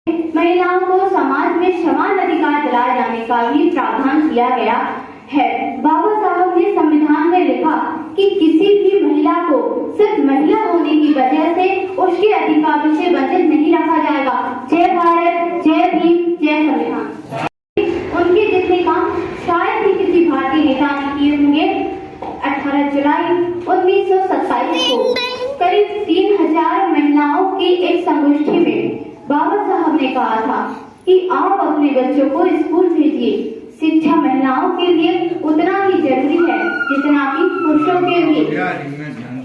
महिलाओं को समाज में समान अधिकार दिलाए जाने का भी प्रावधान किया गया है। बाबा साहब ने संविधान में लिखा कि किसी भी महिला को सिर्फ महिला होने की वजह से उसके अधिकारों से वंचित नहीं रखा जाएगा। जय भारत, जय भीम, जय संविधान। उनके जितने काम शायद ही किसी भारतीय नेता ने किए होंगे। 18 जुलाई 1927 को करीब 3000 महिलाओं की एक संगोष्ठी में बाबा साहब ने कहा था कि आप अपने बच्चों को स्कूल भेजिए। शिक्षा महिलाओं के लिए उतना ही जरूरी है जितना कि पुरुषों के लिए।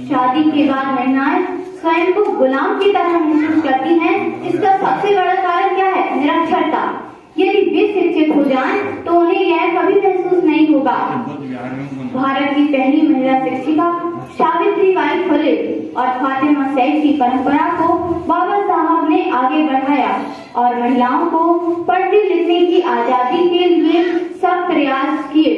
शादी के बाद महिलाएं स्वयं को गुलाम की तरह महसूस करती हैं। इसका सबसे बड़ा कारण क्या है? निरक्षरता। यदि वे शिक्षित हो जाएं तो उन्हें यह कभी महसूस नहीं होगा। भारत की पहली महिला शिक्षिका सावित्रीबाई फुले और फातिमा सैयद की परंपरा को बाबा साहब ने आगे बढ़ाया और महिलाओं को पढ़ने लिखने की आजादी के लिए सब प्रयास किए।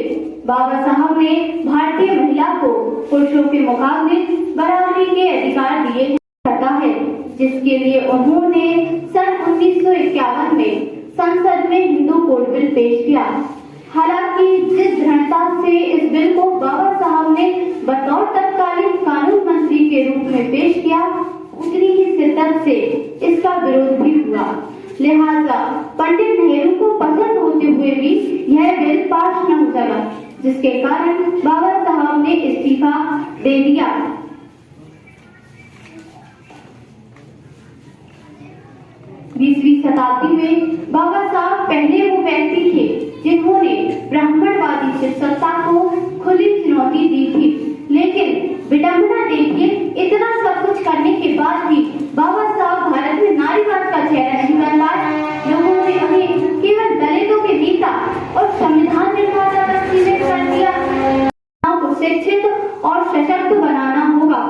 बाबा साहब ने भारतीय महिला को पुरुषों के मुकाबले बराबरी के अधिकार दिए है, जिसके लिए उन्होंने सन 1951 में संसद में हिंदू कोड बिल पेश किया। हालांकि जिस दृढ़ता से इस बिल को बाबा साहब ने बतौर तत्कालीन कानून मंत्री के रूप में पेश किया, उतनी ही शिद्दत से इसका विरोध भी हुआ। लिहाजा पंडित नेहरू को पसंद होते हुए भी यह बिल पास न हो सका, जिसके कारण बाबा साहब ने इस्तीफा दे दिया। 20वीं शताब्दी में बाबा साहब पहले वो व्यक्ति थे जिन्होंने ब्राह्मणवादी शिक्षकता को खुली चुनौती दी थी। लेकिन विडंबना देखिए, इतना सब कुछ करने के बाद भी बाबा साहब भारत में नारीवाद का चेहरा नहीं बन पाए। लोगों ने उन्हें केवल दलितों के नेता और संविधान निर्माता तक सीमित कर दिया। को शिक्षित और सशक्त बनाना होगा।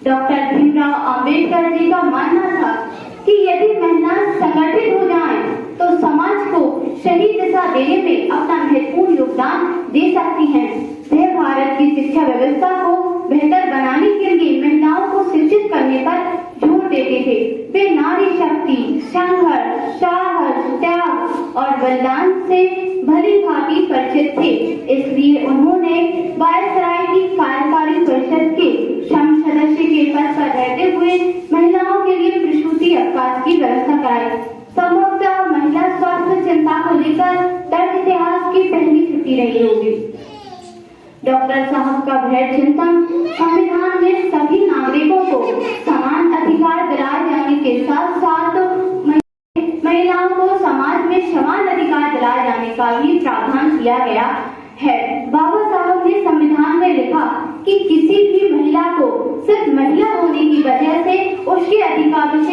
डॉक्टर भीमराव अंबेडकर जी का मानना था कि यदि महिलाएं संगठित हो जाएं, तो समाज को सही दिशा देने में अपना महत्वपूर्ण योगदान दे सकती हैं। वे भारत की शिक्षा व्यवस्था को बेहतर बनाने के लिए महिलाओं को शिक्षित करने पर जोर देते थे। वे नारी शक्ति, संघर्ष, साहस, त्याग और बलिदान से भली भांति परिचित थे। इसलिए उन्होंने वायसराय की कार्यकारी परिषद के सदस्य के पद पर रहते हुए महिलाओं के लिए प्रसूति अवकाश की व्यवस्था कराई। संभवतः महिला स्वास्थ्य चिंता को लेकर दर्ज इतिहास की पहली छुट्टी रही होगी। डॉक्टर साहब का दृढ़ चिंतन संविधान में सभी नागरिकों को समान अधिकार दिलाए जाने के साथ साथ महिलाओं को समाज में समान अधिकार दिलाए जाने का भी प्रावधान किया गया है। बाबा साहब ने संविधान में लिखा कि किसी भी महिला को सिर्फ महिला होने की वजह से उसके अधिकारों से